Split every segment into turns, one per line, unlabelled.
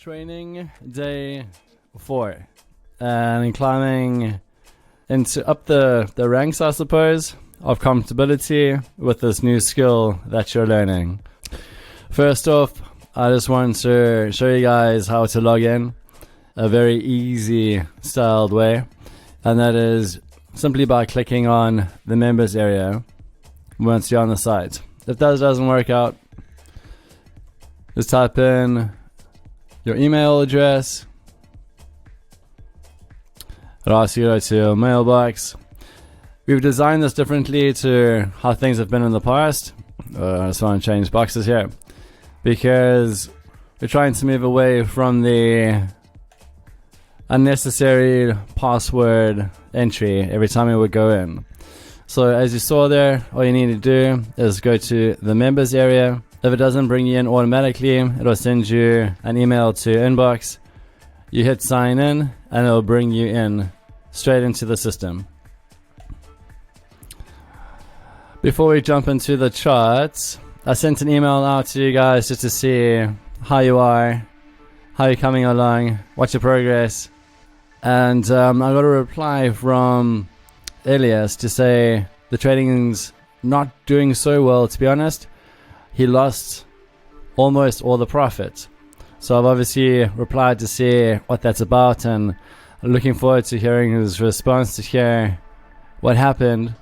Training day 4 and climbing up the ranks, I suppose, of comfortability with this new skill that you're learning. First off, I just want to show you guys how to log in a very easy styled way, and that is simply by clicking on the members area once you're on the site. If that doesn't work out, just type in your email address. It'll ask you to go to your mailbox. We've designed this differently to how things have been in the past. I just want to change boxes here because we're trying to move away from the unnecessary password entry every time we would go in. So as you saw there, all you need to do is go to the members area. If it doesn't bring you in automatically, it'll send you an email to inbox. You hit sign in and it'll bring you in straight into the system. Before we jump into the charts, I sent an email out to you guys just to see how you are, how you're coming along, what's your progress. And I got a reply from Elias to say the trading's not doing so well, to be honest. He lost almost all the profit. So I've obviously replied to see what that's about, and looking forward to hearing his response to hear what happened.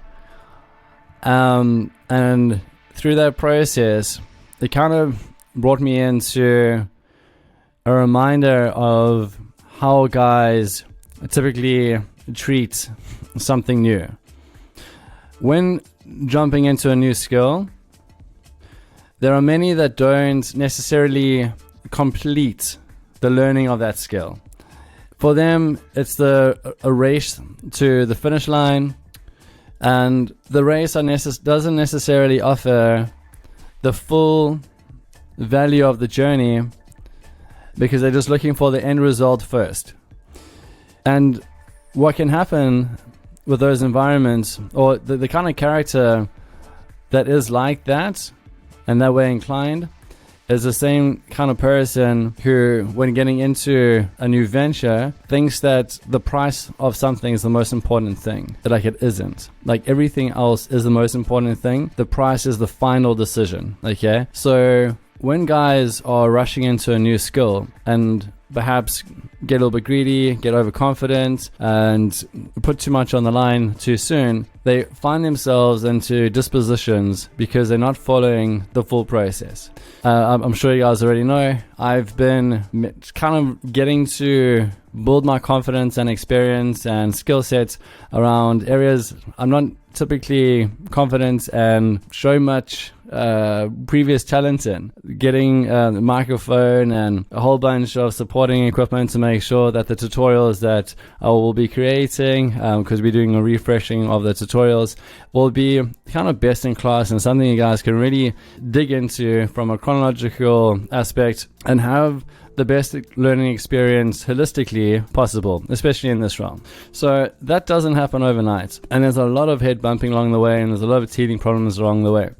And through that process, it kind of brought me into a reminder of how guys typically treat something new. When jumping into a new skill, there are many that don't necessarily complete the learning of that skill. For them, it's a race to the finish line, and the race doesn't necessarily offer the full value of the journey because they're just looking for the end result first. And what can happen with those environments, or the kind of character that is like that and that way inclined, is the same kind of person who, when getting into a new venture, thinks that the price of something is the most important thing. Like, it isn't. Like, everything else is the most important thing. The price is the final decision. Okay? So when guys are rushing into a new skill and perhaps get a little bit greedy, get overconfident, and put too much on the line too soon, they find themselves into dispositions because they're not following the full process. I'm sure you guys already know, I've been kind of getting to build my confidence and experience and skill sets around areas I'm not typically confident and show much previous talent in. Getting a microphone and a whole bunch of supporting equipment to make sure that the tutorials that I will be creating, because we're doing a refreshing of the tutorials, will be kind of best in class and something you guys can really dig into from a chronological aspect and have the best learning experience holistically possible, especially in this realm. So that doesn't happen overnight, and there's a lot of head bumping along the way, and there's a lot of teething problems along the way.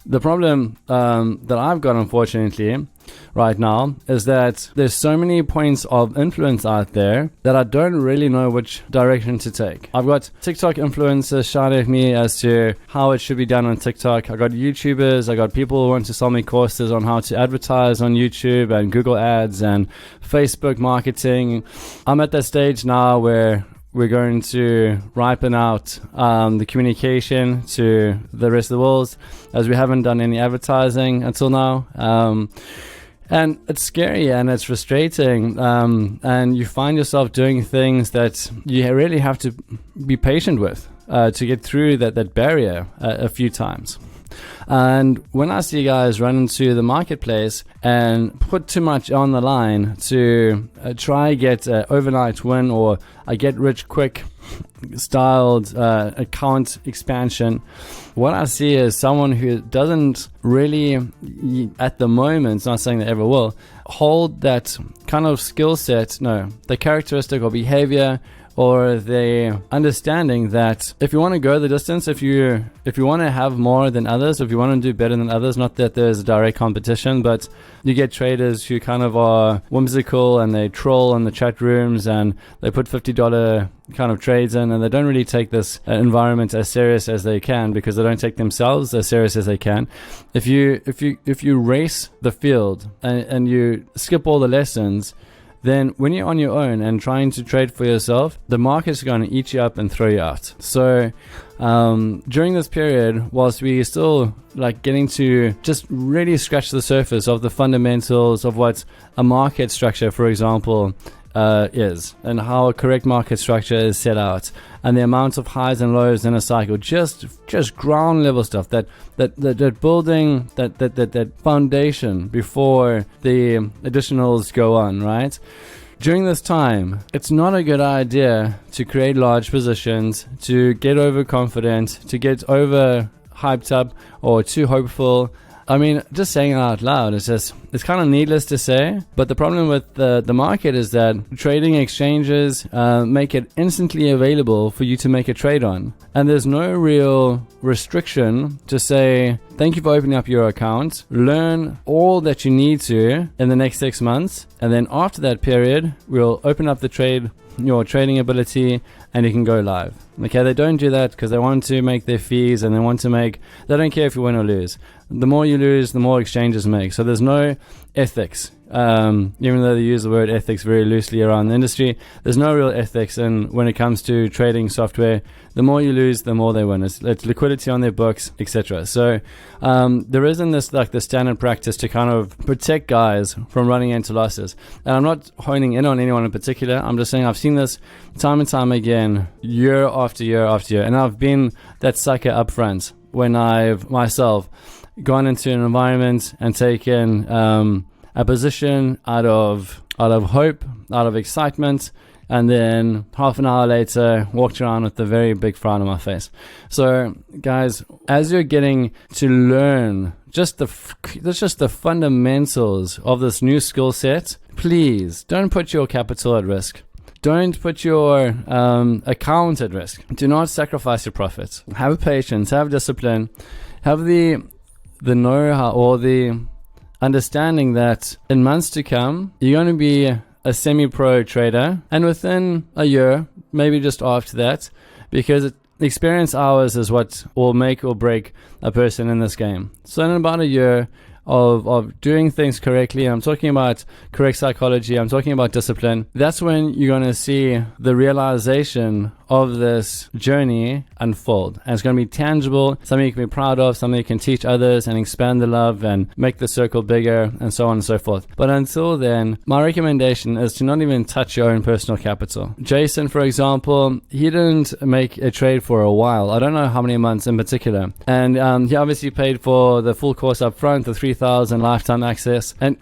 The problem that I've got, unfortunately, right now is that there's so many points of influence out there that I don't really know which direction to take. I've got TikTok influencers shouting at me as to how it should be done on TikTok. I got YouTubers, I got people who want to sell me courses on how to advertise on YouTube and Google Ads and Facebook marketing. I'm at that stage now where we're going to ripen out the communication to the rest of the world, as we haven't done any advertising until now. And it's scary and it's frustrating. And you find yourself doing things that you really have to be patient with to get through that barrier a few times. And when I see guys run into the marketplace and put too much on the line to try get an overnight win or a get rich quick styled account expansion, what I see is someone who doesn't really, at the moment, not saying they ever will, hold that kind of skill set, the characteristic or behavior or the understanding that if you want to go the distance, if you want to have more than others, if you want to do better than others, not that there's a direct competition, but you get traders who kind of are whimsical and they troll in the chat rooms and they put $50 kind of trades in, and they don't really take this environment as serious as they can, because they don't take themselves as serious as they can. If you race the field and you skip all the lessons, then when you're on your own and trying to trade for yourself, the market's going to eat you up and throw you out. So during this period, whilst we're still like getting to just really scratch the surface of the fundamentals of what a market structure, for example, is, and how a correct market structure is set out, and the amount of highs and lows in a cycle, just ground level stuff, that building that foundation before the additionals go on, right? During this time, it's not a good idea to create large positions, to get overconfident, to get over hyped up or too hopeful. I mean, just saying it out loud, it's kind of needless to say, but the problem with the market is that trading exchanges make it instantly available for you to make a trade on. And there's no real restriction to say, thank you for opening up your account, learn all that you need to in the next 6 months, and then after that period, we'll open up the trade, your trading ability, and you can go live. Okay, they don't do that because they want to make their fees, and they don't care if you win or lose. The more you lose, the more exchanges make. So there's no ethics. Even though they use the word ethics very loosely around the industry, there's no real ethics when it comes to trading software. The more you lose, the more they win. It's liquidity on their books, etc. So there isn't this like the standard practice to kind of protect guys from running into losses. And I'm not honing in on anyone in particular. I'm just saying I've seen this time and time again, year after year after year. And I've been that sucker up front when I've myself gone into an environment and taken a position out of hope, out of excitement, and then half an hour later walked around with a very big frown on my face. So guys, as you're getting to learn just the fundamentals of this new skill set, please don't put your capital at risk. Don't put your account at risk. Do not sacrifice your profits. Have patience, have discipline, have the know-how or the understanding that in months to come, you're going to be a semi-pro trader, and within a year, maybe just after that, because experience hours is what will make or break a person in this game. So in about a year of doing things correctly, I'm talking about correct psychology, I'm talking about discipline, that's when you're going to see the realization of this journey unfold. And it's going to be tangible, something you can be proud of, something you can teach others and expand the love and make the circle bigger, and so on and so forth. But until then, my recommendation is to not even touch your own personal capital. Jason, for example, he didn't make a trade for a while. I don't know how many months in particular. And he obviously paid for the full course up front, the 3,000 lifetime access. And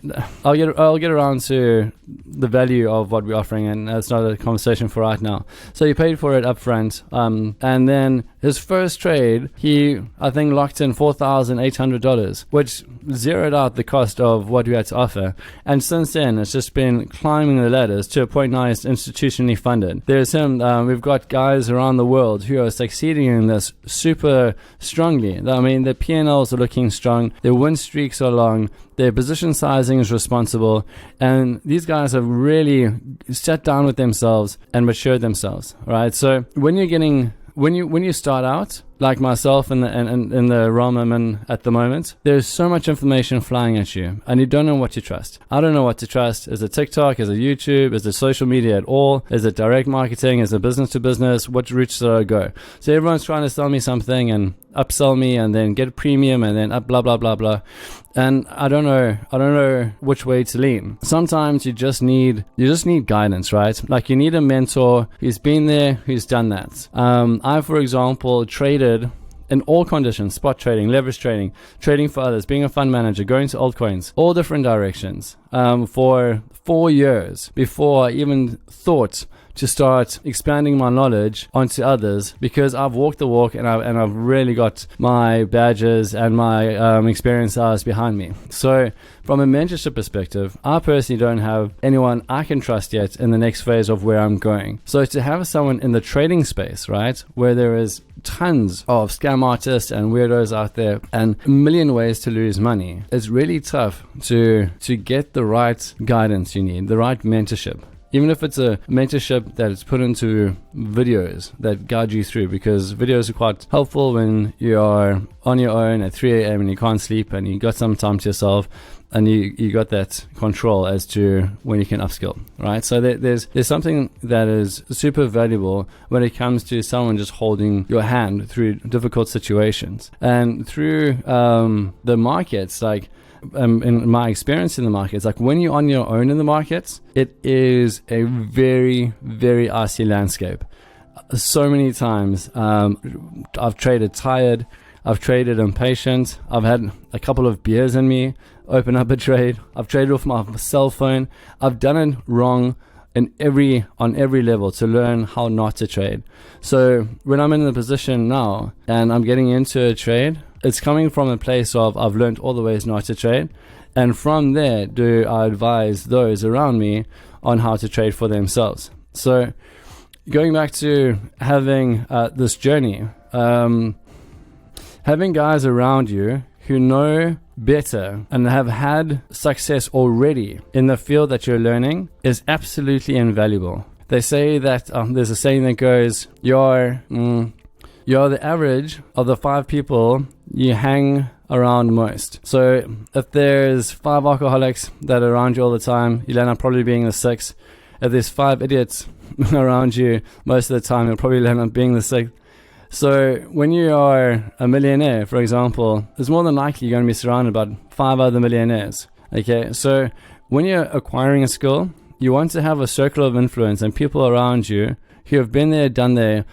I'll get around to the value of what we're offering, and that's not a conversation for right now. So he paid for it up front, and then his first trade, he I think locked in $4,800, which zeroed out the cost of what we had to offer. And since then, it's just been climbing the ladders to a point now it's institutionally funded. There's him. We've got guys around the world who are succeeding in this super strongly. I mean, their P&Ls are looking strong, their win streaks are long, their position sizing is responsible, and these guys have really sat down with themselves and matured themselves, right? So when you start out, like myself in the realm I'm in at the moment, there's so much information flying at you, and you don't know what to trust. I don't know what to trust. Is it TikTok? Is it YouTube? Is it social media at all? Is it direct marketing? Is it business to business? What route should I go? So everyone's trying to sell me something and upsell me and then get a premium and then up blah blah blah blah. And I don't know which way to lean. Sometimes you just need guidance, right? Like you need a mentor who's been there, who's done that. I, for example, traded in all conditions: spot trading, leverage trading, trading for others, being a fund manager, going to altcoins, all different directions, for 4 years before I even thought to start expanding my knowledge onto others, because I've walked the walk and I've really got my badges and my experience hours behind me. So from a mentorship perspective, I personally don't have anyone I can trust yet in the next phase of where I'm going. So to have someone in the trading space, right, where there is tons of scam artists and weirdos out there and a million ways to lose money, it's really tough to get the right guidance you need, the right mentorship. Even if it's a mentorship that is put into videos that guide you through, because videos are quite helpful when you are on your own at 3 a.m. and you can't sleep and you got some time to yourself and you got that control as to when you can upskill, right? So there's something that is super valuable when it comes to someone just holding your hand through difficult situations. And through the markets, like, in my experience in the markets, like when you're on your own in the markets, it is a very, very icy landscape. So many times I've traded tired, I've traded impatient, I've had a couple of beers in me, open up a trade, I've traded off my cell phone, I've done it wrong on every level to learn how not to trade. So when I'm in the position now and I'm getting into a trade, it's coming from a place of I've learned all the ways not to trade, and from there do I advise those around me on how to trade for themselves. So going back to having this journey, having guys around you who know better and have had success already in the field that you're learning is absolutely invaluable. They say that there's a saying that goes, you're the average of the 5 people you hang around most. So if there's 5 alcoholics that are around you all the time, you'll end up probably being the 6th. If there's 5 idiots around you most of the time, you'll probably end up being the 6th. So when you are a millionaire, for example, it's more than likely you're going to be surrounded by 5 other millionaires. Okay, so when you're acquiring a skill, you want to have a circle of influence and people around you who have been there, done that,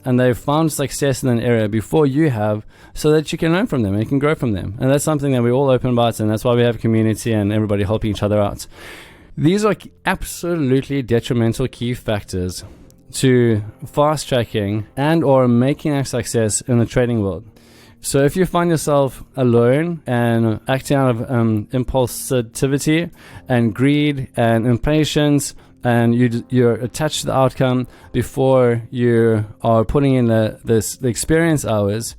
and they've found success in an area before you have, so that you can learn from them and you can grow from them. And that's something that we're all open about, and that's why we have community and everybody helping each other out. These are absolutely detrimental key factors to fast tracking and or making a success in the trading world. So if you find yourself alone and acting out of impulsivity and greed and impatience, and you're attached to the outcome before you are putting in the experience hours,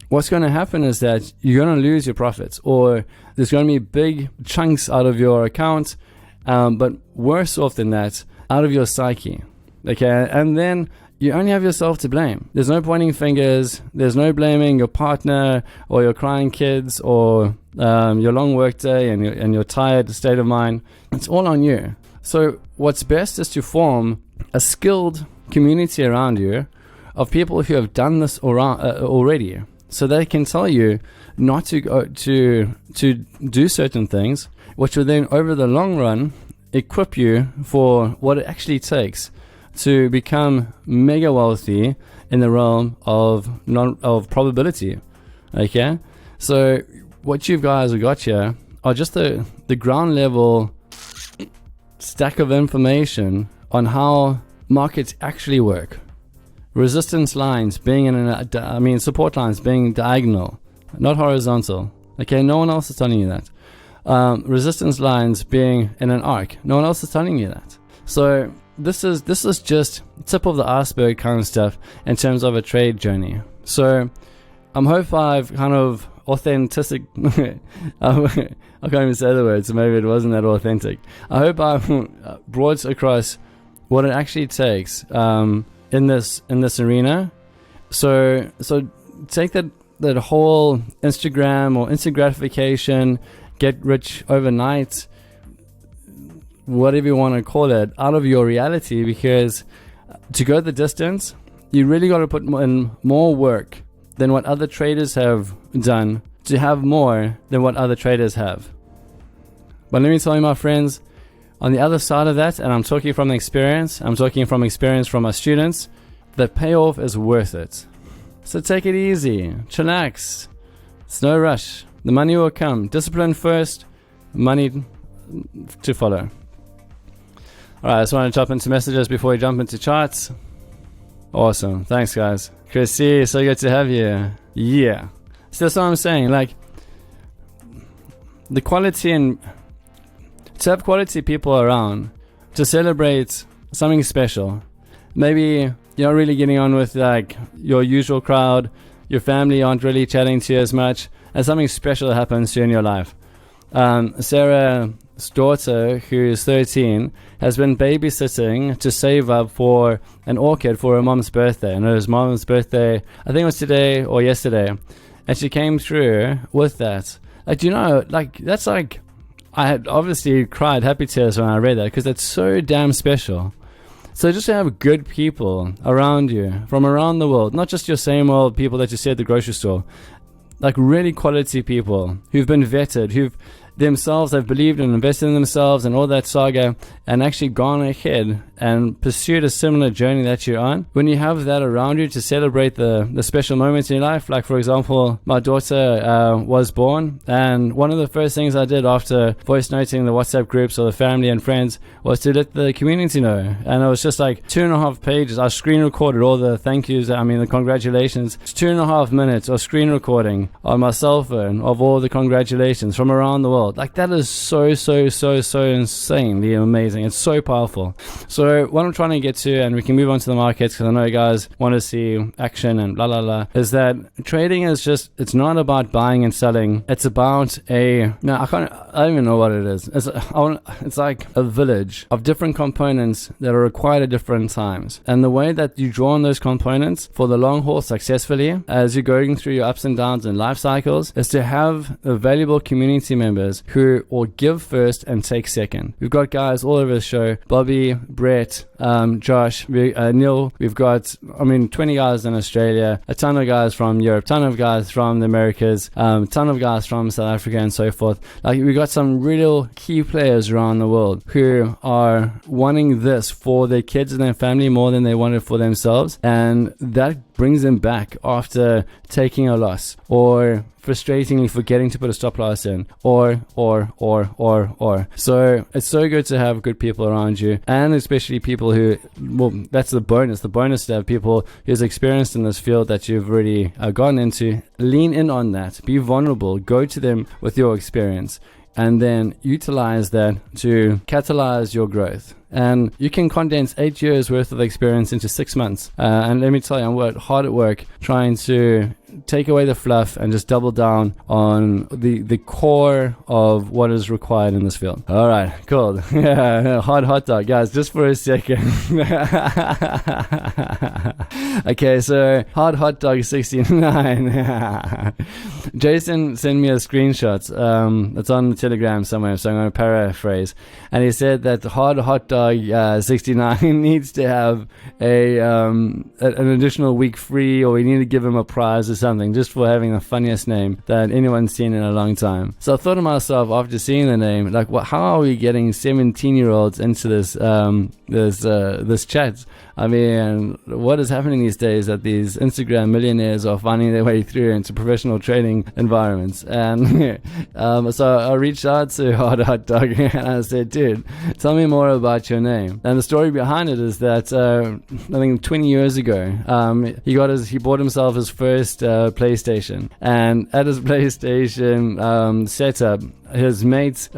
what's going to happen is that you're going to lose your profits, or there's going to be big chunks out of your account, but worse off than that, out of your psyche. Okay, and then you only have yourself to blame. There's no pointing fingers, there's no blaming your partner or your crying kids or your long work day and your tired state of mind. It's all on you. So what's best is to form a skilled community around you of people who have done this already, so they can tell you not to go to do certain things, which will then over the long run equip you for what it actually takes to become mega wealthy in the realm of probability. Okay, so what you guys have got here are just the ground level stack of information on how markets actually work. Resistance lines being support lines being diagonal, not horizontal. Okay, no one else is telling you that. Resistance lines being in an arc, no one else is telling you that. So this is just tip of the iceberg kind of stuff in terms of a trade journey. So I hope I've kind of I can't even say the word, so maybe it wasn't that authentic. I hope I've brought across what it actually takes in this arena. So take that whole Instagram or instant gratification, get rich overnight, whatever you want to call it, out of your reality, because to go the distance, you really got to put in more work than what other traders have done to have more than what other traders have. But let me tell you, my friends, on the other side of that, and I'm talking from experience from my students, the payoff is worth it. So take it easy, chillax, it's no rush, the money will come, discipline first, money to follow. Alright, I just want to jump into messages before we jump into charts. Awesome. Thanks, guys. Chrissy, so good to have you. Yeah. So that's what I'm saying. Like, the quality and to have quality people around to celebrate something special. Maybe you're not really getting on with like your usual crowd. Your family aren't really chatting to you as much, and something special happens to you in your life. Sarah's daughter, who is 13, has been babysitting to save up for an orchid for her mom's birthday. And it was mom's birthday, I think it was today or yesterday. And she came through with that. Like, do you know, like, that's like, I had obviously cried happy tears when I read that, because that's so damn special. So just to have good people around you from around the world, not just your same old people that you see at the grocery store, like really quality people who've been vetted, who've themselves have believed and invested in themselves and all that saga, and actually gone ahead and pursued a similar journey that you're on. When you have that around you to celebrate the special moments in your life, like for example, my daughter was born, and one of the first things I did after voice noting the WhatsApp groups or the family and friends was to let the community know. And it was just like 2.5 pages. I screen recorded all the thank yous, the congratulations. It's 2.5 minutes of screen recording on my cell phone of all the congratulations from around the world. Like, that is so insanely amazing. It's so powerful. So what I'm trying to get to, and we can move on to the markets because I know you guys want to see action and blah blah blah, is that trading is just, it's not about buying and selling. It's about I don't even know what it is. It's like a village of different components that are required at different times, and the way that you draw on those components for the long haul successfully as you're going through your ups and downs and life cycles is to have valuable community members who will give first and take second. We've got guys all over the show: Bobby, Brett, Josh, Neil. We've got 20 guys in Australia, a ton of guys from Europe, ton of guys from the Americas, ton of guys from South Africa and so forth. Like, we got some real key players around the world who are wanting this for their kids and their family more than they want it for themselves, and that brings them back after taking a loss or frustratingly forgetting to put a stop loss in, or. So it's so good to have good people around you, and especially people who, well, that's the bonus to have people who's experienced in this field that you've already gone into. Lean in on that, be vulnerable, go to them with your experience, and then utilize that to catalyze your growth. And you can condense 8 years worth of experience into 6 months. And let me tell you, I'm hard at work trying to take away the fluff and just double down on the core of what is required in this field. All right, cool. Yeah, hot dog, guys, just for a second. Okay, so hot dog 69. Jason sent me a screenshot. It's on the Telegram somewhere, so I'm going to paraphrase. And he said that hot dog 69 needs to have an additional week free, or we need to give him a prize or something, just for having the funniest name that anyone's seen in a long time. So I thought to myself, after seeing the name, like, how are we getting 17-year-olds into this chat? I mean, what is happening these days that these Instagram millionaires are finding their way through into professional trading environments? And so I reached out to Hot Dog and I said, dude, tell me more about your name. And the story behind it is that I think 20 years ago, he bought himself his first PlayStation, and at his PlayStation setup, his mates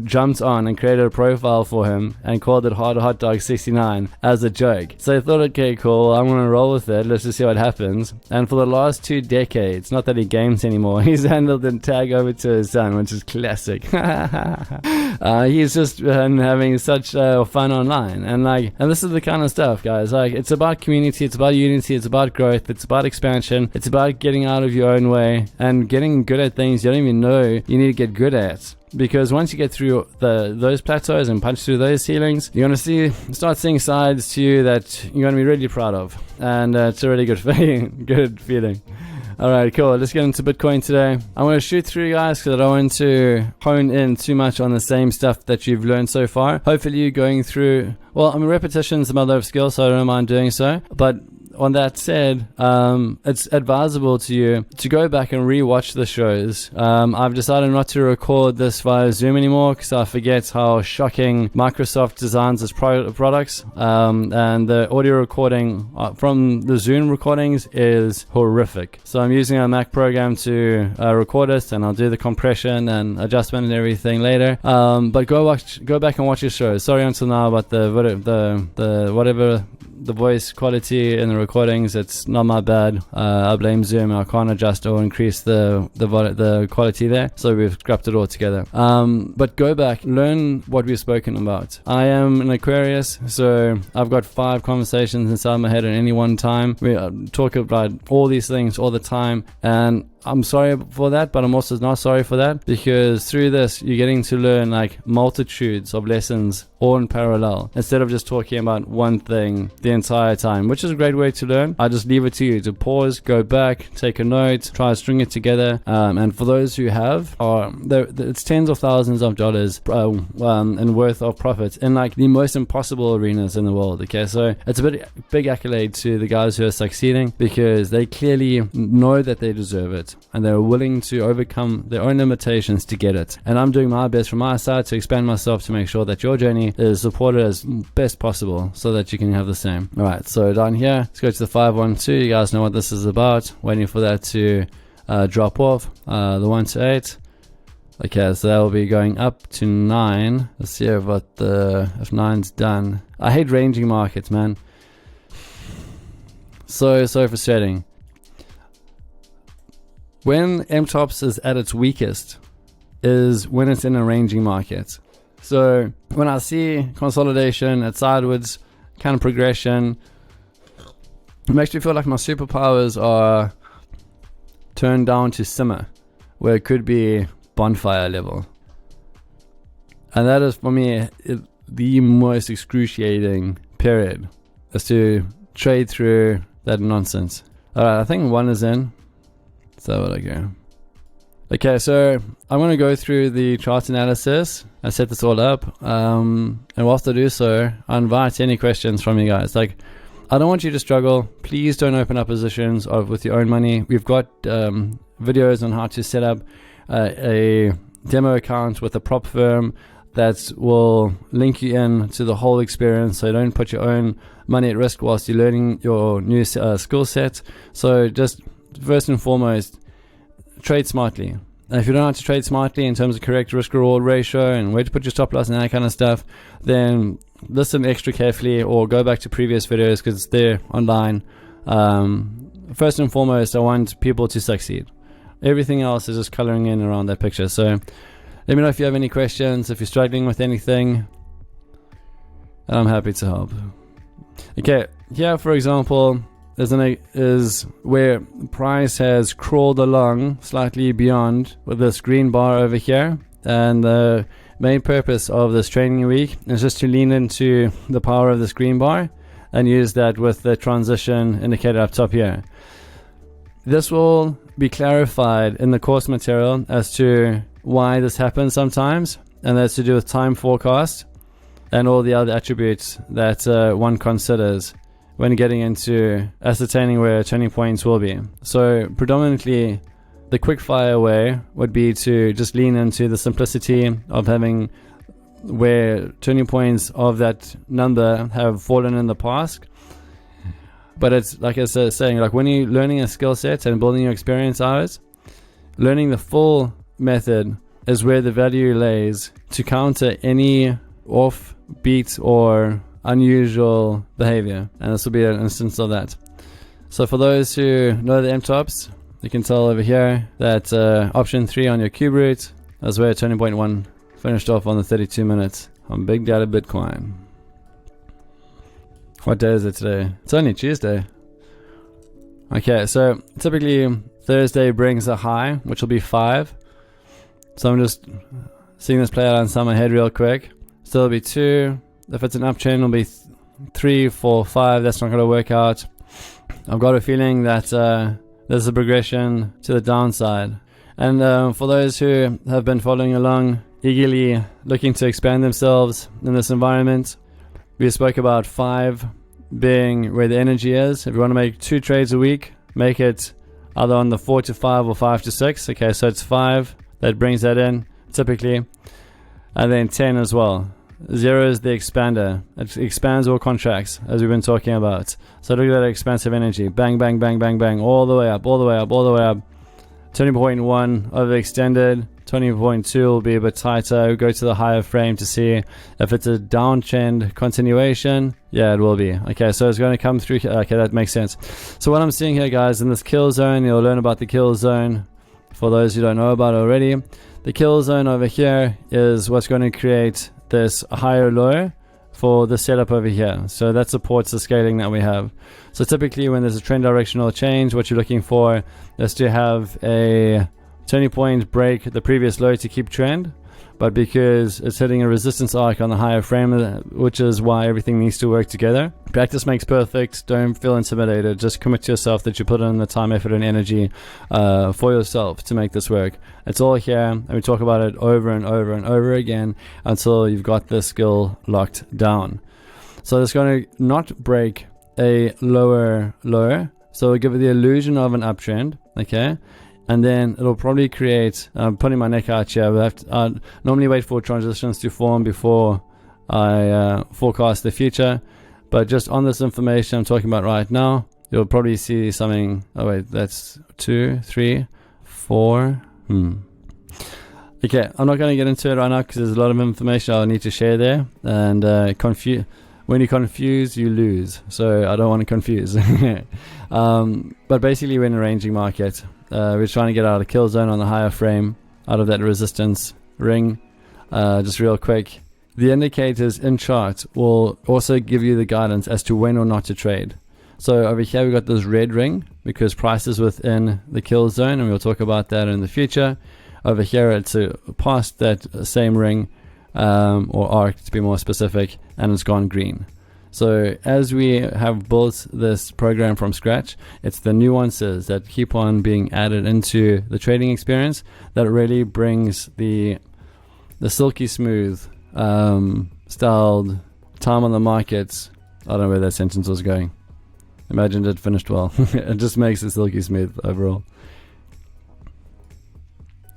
jumped on and created a profile for him and called it Hot Dog 69 as a joke. So I thought, okay, cool, I'm going to roll with it. Let's just see what happens. And for the last 2 decades, not that he games anymore, he's handled the tag over to his son, which is classic. He's just been having such fun online. And this is the kind of stuff, guys. Like, it's about community, it's about unity, it's about growth, it's about expansion, it's about getting out of your own way and getting good at things you don't even know you need to get good at. Because once you get through those plateaus and punch through those ceilings, you're going to start seeing sides to you that you're going to be really proud of. And it's a really good feeling. Alright, cool. Let's get into Bitcoin today. I'm going to shoot through, guys, because I don't want to hone in too much on the same stuff that you've learned so far. Hopefully you're going through, repetition's the mother of skill, so I don't mind doing so. But on that said, it's advisable to you to go back and re-watch the shows. I've decided not to record this via Zoom anymore because I forget how shocking Microsoft designs its products. And the audio recording from the Zoom recordings is horrific. So I'm using a Mac program to record it, and I'll do the compression and adjustment and everything later. But go back and watch your show. Sorry until now about the voice quality in the recordings. It's not my bad. I blame Zoom. I can't adjust or increase the quality there, so we've scrapped it all together. But go back, learn what we've spoken about. I am an Aquarius, so I've got 5 conversations inside my head at any one time. We talk about all these things all the time, and I'm sorry for that, but I'm also not sorry for that, because through this you're getting to learn like multitudes of lessons all in parallel, instead of just talking about one thing the entire time, which is a great way to learn. I just leave it to you to pause, go back, take a note, try to string it together. And for those who have, it's tens of thousands of dollars in worth of profits in like the most impossible arenas in the world. Okay, so it's a big accolade to the guys who are succeeding, because they clearly know that they deserve it, and they're willing to overcome their own limitations to get it. And I'm doing my best from my side to expand myself to make sure that your journey is supported as best possible, so that you can have the same. Alright, so down here, let's go to the 512. You guys know what this is about. Waiting for that to drop off. The 1 to 8. Okay, so that will be going up to 9. Let's see if 9's done. I hate ranging markets, man. So frustrating. When MTOPS is at its weakest is when it's in a ranging market. So when I see consolidation at sideways kind of progression, it makes me feel like my superpowers are turned down to simmer, where it could be bonfire level. And that is for me the most excruciating period, is to trade through that nonsense. Alright, I think 1 is in. So what I go. Okay, so I'm going to go through the chart analysis and set this all up. And whilst I do so, I invite any questions from you guys. Like, I don't want you to struggle. Please don't open up positions with your own money. We've got videos on how to set up a demo account with a prop firm that will link you in to the whole experience, so you don't put your own money at risk whilst you're learning your new skill set. So just first and foremost, trade smartly. And if you don't know how to trade smartly in terms of correct risk reward ratio and where to put your stop loss and that kind of stuff, then listen extra carefully or go back to previous videos, because it's there online. First and foremost, I want people to succeed. Everything else is just coloring in around that picture. So let me know if you have any questions, if you're struggling with anything, and I'm happy to help. Okay, here for example is where price has crawled along slightly beyond with this green bar over here, and the main purpose of this training week is just to lean into the power of this green bar and use that with the transition indicator up top here. This will be clarified in the course material as to why this happens sometimes, and that's to do with time forecast and all the other attributes that one considers when getting into ascertaining where turning points will be. So predominantly the quick fire way would be to just lean into the simplicity of having where turning points of that number have fallen in the past. But it's like I was saying, like when you're learning a skill set and building your experience hours, learning the full method is where the value lays to counter any offbeat or unusual behavior, and this will be an instance of that. So for those who know the MTOPS, you can tell over here that option 3 on your cube root is where turning point 1 finished off on the 32 minutes on Big Data Bitcoin. What day is it today? It's only Tuesday. Okay, so typically Thursday brings a high, which will be 5. So I'm just seeing this play out inside my head real quick. So it'll be 2. If it's an uptrend, it'll be 3, 4, 5. That's not going to work out. I've got a feeling that there's a progression to the downside. And for those who have been following along, eagerly looking to expand themselves in this environment, we spoke about 5 being where the energy is. If you want to make 2 trades a week, make it either on the 4 to 5 or 5 to 6. Okay, so it's 5 that brings that in typically, and then 10 as well. 0 is the expander. It expands all contracts, as we've been talking about. So look at that expansive energy. Bang, bang, bang, bang, bang, all the way up, all the way up, all the way up. 20.1 overextended. 20.2 will be a bit tighter. We'll go to the higher frame to see if it's a downtrend continuation. Yeah, it will be. Okay, so it's going to come through. Okay, that makes sense. So what I'm seeing here, guys, in this kill zone, you'll learn about the kill zone for those who don't know about it already. The kill zone over here is what's going to create this higher low for the setup over here. So that supports the scaling that we have. So typically when there's a trend directional change, what you're looking for is to have a turning point break the previous low to keep trend, but because it's hitting a resistance arc on the higher frame, which is why everything needs to work together. Practice makes perfect. Don't feel intimidated. Just commit to yourself that you put in the time, effort, and energy for yourself to make this work. It's all here, and we talk about it over and over and over again until you've got this skill locked down. So it's going to not break a lower low, so it'll give it the illusion of an uptrend, okay? And then it'll probably create, I'm putting my neck out here, I normally wait for transitions to form before I forecast the future, but just on this information I'm talking about right now, you'll probably see something. Oh wait, that's 2, 3, 4. Okay, I'm not going to get into it right now because there's a lot of information I'll need to share there, and when you confuse, you lose, so I don't want to confuse. But basically we're in a ranging market. We're trying to get out of the kill zone on the higher frame, out of that resistance ring. Just real quick, the indicators in chart will also give you the guidance as to when or not to trade. So over here we've got this red ring because price is within the kill zone, and we'll talk about that in the future. Over here it's past that same ring, or arc to be more specific, and it's gone green. So as we have built this program from scratch, it's the nuances that keep on being added into the trading experience that really brings the silky smooth styled time on the markets. I don't know where that sentence was going. Imagine it finished well. It just makes it silky smooth overall.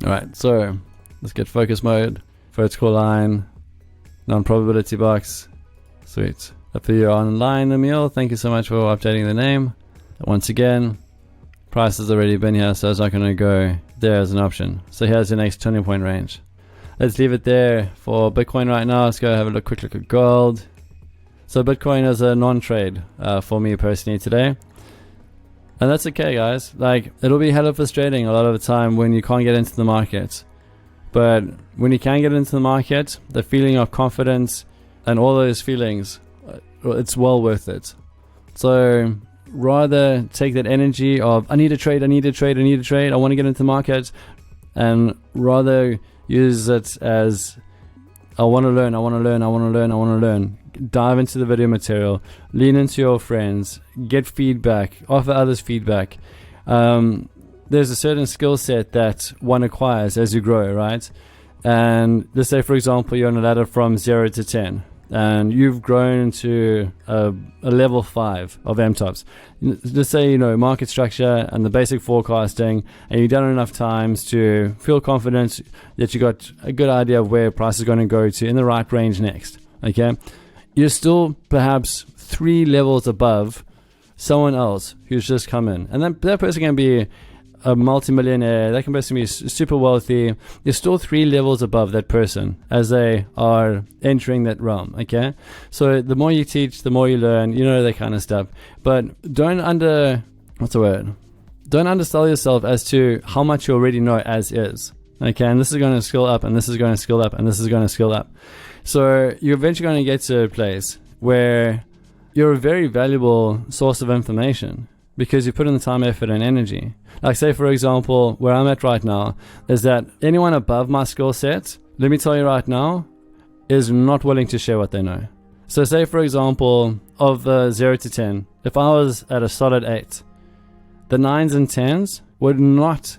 Alright, so let's get focus mode, vertical line, non-probability box. Sweet. If you're online, Emil, thank you so much for updating the name. Once again, price has already been here, so it's not going to go there as an option. So here's the next turning point range. Let's leave it there for Bitcoin right now. Let's go have a quick look at gold. So Bitcoin is a non-trade for me personally today. And that's okay, guys. Like, it'll be hella frustrating a lot of the time when you can't get into the market. But when you can get into the market, the feeling of confidence and all those feelings, it's well worth it. So rather take that energy of I need to trade, I want to get into the market, and rather use it as I want to learn. Dive into the video material, lean into your friends, get feedback, offer others feedback. There's a certain skill set that one acquires as you grow, right? And let's say, for example, you're on a ladder from 0 to 10. And you've grown to a level 5 of MTOPS. Let's say, market structure and the basic forecasting, and you've done it enough times to feel confident that you got a good idea of where price is going to go to in the right range next. Okay, you're still perhaps 3 levels above someone else who's just come in, and that person can be a multimillionaire, that can be super wealthy. You're still 3 levels above that person as they are entering that realm. Okay, so the more you teach, the more you learn, that kind of stuff. But don't undersell yourself as to how much you already know as is. Okay, and this is going to skill up, and this is going to skill up, and this is going to skill up. So you're eventually going to get to a place where you're a very valuable source of information because you put in the time, effort, and energy. Like, say, for example, where I'm at right now is that anyone above my skill set, let me tell you right now, is not willing to share what they know. So say, for example, of 0 to 10, if I was at a solid 8, the 9s and 10s would not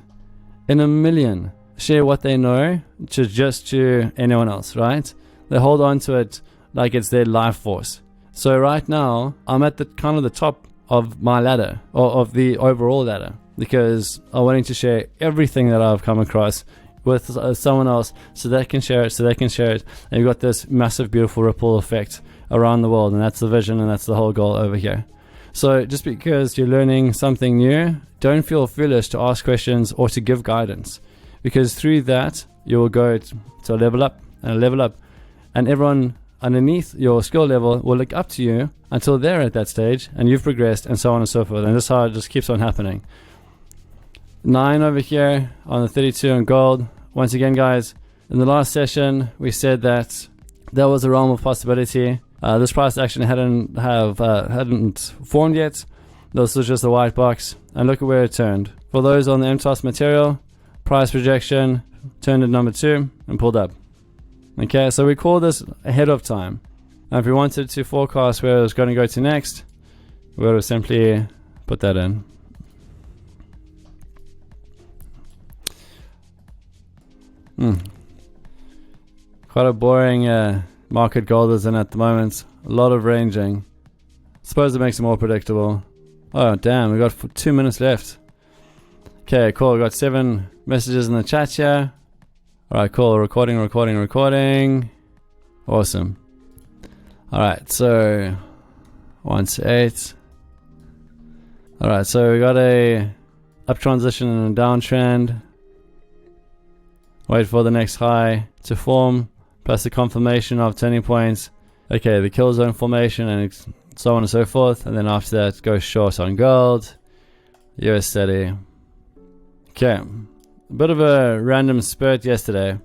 in a million share what they know to anyone else, right? They hold on to it like it's their life force. So right now, I'm at the kind of the top of my ladder, or of the overall ladder, because I'm wanting to share everything that I've come across with someone else, so they can share it, and you've got this massive, beautiful ripple effect around the world, and that's the vision, and that's the whole goal over here. So just because you're learning something new, don't feel foolish to ask questions or to give guidance, because through that you will go to a level up and a level up, and everyone underneath your skill level will look up to you until they're at that stage and you've progressed, and so on and so forth. And this is how it just keeps on happening. 9 over here on the 32 in gold. Once again, guys, in the last session we said that there was a realm of possibility. This price action hadn't formed yet. This was just a white box, and look at where it turned. For those on the MTOPS material, price projection turned at number 2 and pulled up. Okay, so we call this ahead of time. Now if we wanted to forecast where it was going to go to next, we would have simply put that in. Quite a boring market gold is in at the moment. A lot of ranging. Suppose it makes it more predictable. Oh damn, we got 2 minutes left. Okay, cool. We got 7 messages in the chat here. Alright, cool. Recording. Awesome. Alright, so 1 to 8. Alright, so we got a up transition and a downtrend. Wait for the next high to form, plus the confirmation of turning points. Okay, the kill zone formation, and so on and so forth. And then after that, go short on gold. US steady. Okay, a bit of a random spurt yesterday.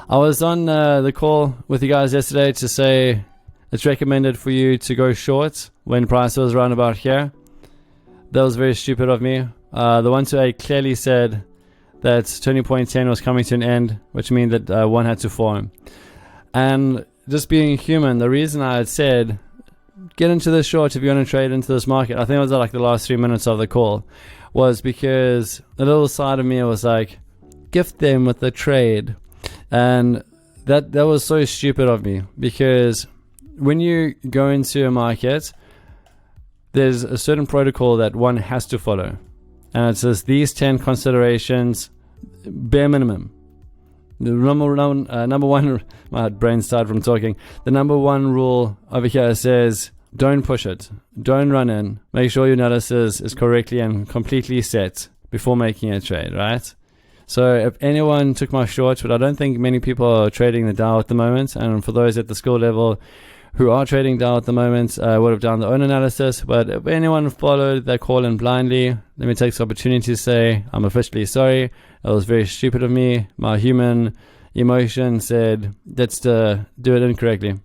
I was on the call with you guys yesterday to say it's recommended for you to go short when price was around about here. That was very stupid of me. The 1 to 8 clearly said that turning point 10 was coming to an end, which means that one had to form. And just being human, the reason I had said get into this short if you want to trade into this market, I think it was like the last 3 minutes of the call, was because the little side of me was like, gift them with the trade. And that was so stupid of me, because when you go into a market, there's a certain protocol that one has to follow, and it says these 10 considerations, bare minimum. The number one, my brain started from talking. The number 1 rule over here says, don't push it, don't run in, make sure your analysis is correctly and completely set before making a trade, right? So if anyone took my short, but I don't think many people are trading the Dow at the moment, and for those at the skill level who are trading Dow at the moment, would have done their own analysis. But if anyone followed that call in blindly, let me take this opportunity to say I'm officially sorry. It was very stupid of me. My human emotion said let's do it incorrectly.